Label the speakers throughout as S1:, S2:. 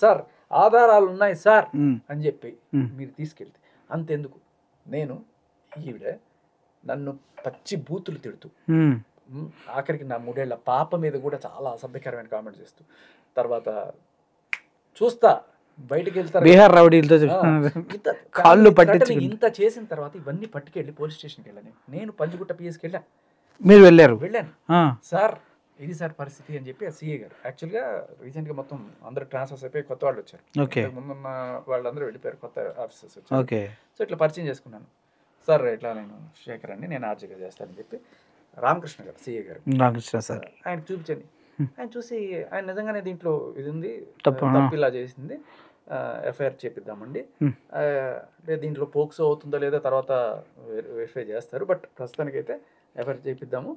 S1: Sir ఆధారాలు ఉన్నాయి sir అని చెప్పి మీరు తీసుకెళ్తే అంతెందుకు, నేను ఈవిడ నన్ను పచ్చి బూతులు తిడుతూ ఆఖరికి నా 3 ఏళ్ల పాప మీద కూడా చాలా అసభ్యకరమైన కామెంట్ చేస్తూ, తర్వాత చూస్తా బయటకు వెళ్తారు
S2: బీహార్ రౌడీలతో కాళ్ళు పట్టించి
S1: ఇంత చేసిన తర్వాత ఇవన్నీ పట్టుకెళ్ళి పోలీస్ స్టేషన్కి వెళ్ళాను. నేను పంజగుట్ట పిఎస్కి
S2: మీరు వెళ్ళాను.
S1: సార్ ఇది సార్ పరిస్థితి అని చెప్పి ఆ సిఏ గారు, యాక్చువల్గా రీసెంట్గా మొత్తం అందరూ ట్రాన్స్ఫర్స్ అయిపోయి కొత్త వాళ్ళు వచ్చారు, ముందున్న వాళ్ళందరూ వెళ్ళిపోయారు, కొత్త ఆఫీసర్స్ వచ్చారు. సో ఇట్లా పరిచయం చేసుకున్నాను. సార్ ఇట్లా నేను శేఖర్ అండి, నేను ఆర్జీగా చేస్తానని చెప్పి రామకృష్ణ గారు సిఏ గారు
S2: సార్
S1: ఆయన చూపించండి. ఆయన చూసి ఆయన నిజంగానే దీంట్లో ఇది ఉంది, తప్పు ఇలా చేసింది, ఎఫ్ఐఆర్ చేపిద్దామండి, దీంట్లో పోక్సో అవుతుందో లేదో తర్వాత వెరిఫై చేస్తారు, బట్ ప్రస్తుతానికైతే ఎఫ్ఐఆర్ చేపిద్దాము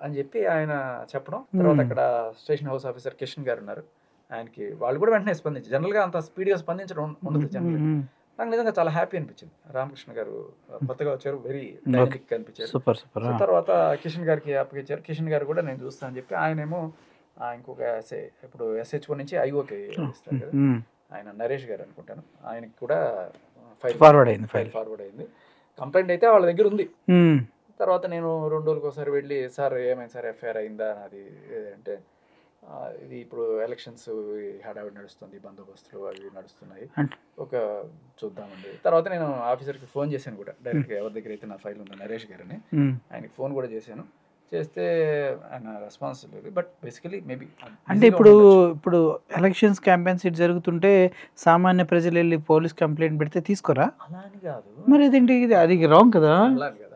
S1: అని చెప్పి ఆయన చెప్పడం. తర్వాత అక్కడ స్టేషన్ హౌస్ ఆఫీసర్ కిషన్ గారు ఉన్నారు, ఆయనకి వాళ్ళు కూడా వెంటనే స్పందించి, జనరల్గా అంత స్పీడ్గా స్పందించడం ఉండదు జనరల్గా. నాకు నిజంగా చాలా హ్యాపీ అనిపించింది. రామకృష్ణ గారు కొత్తగా వచ్చారు, వెరీ డైనమిక్ అనిపించారు. తర్వాత కిషన్ గారికి అప్పగించారు. కిషన్ గారు కూడా నేను చూస్తాను అని చెప్పి ఆయనేమో ఇంకొక ఇప్పుడు SHO నుంచి IOకి ఇస్తారు కదా, ఆయన నరేష్ గారు అనుకుంటాను, ఆయనకి కూడా ఫార్వర్డ్ అయింది. కంప్లైంట్ అయితే వాళ్ళ దగ్గర ఉంది. తర్వాత నేను 2 రోజులకు ఒకసారి వెళ్ళి, సార్ ఏమైంది సార్, ఎఫ్ఐఆర్ అయిందా అది అంటే, ఇది ఇప్పుడు ఎలక్షన్స్ హడావిడి నడుస్తుంది, బందోబస్తులు అవి నడుస్తున్నాయి, ఒక చూద్దామండి. తర్వాత నేను ఆఫీసర్కి ఫోన్ చేశాను కూడా డైరెక్ట్గా, ఎవరి దగ్గర అయితే నా ఫైల్ ఉందో నరేష్ గారిని, ఆయనకి ఫోన్ కూడా చేశాను. చేస్తే ఆయన రెస్పాన్స్ లేదు. బట్ బేసికలీ మేబీ
S2: అంటే ఇప్పుడు ఎలక్షన్స్ క్యాంపెయిన్స్ ఇటు జరుగుతుంటే సామాన్య ప్రజలు వెళ్ళి పోలీస్ కంప్లైంట్ పెడితే తీసుకోరా?
S1: అలా అని కాదు,
S2: మరి అదేంటి, అది రాంగ్ కదా.
S1: అలా కదా,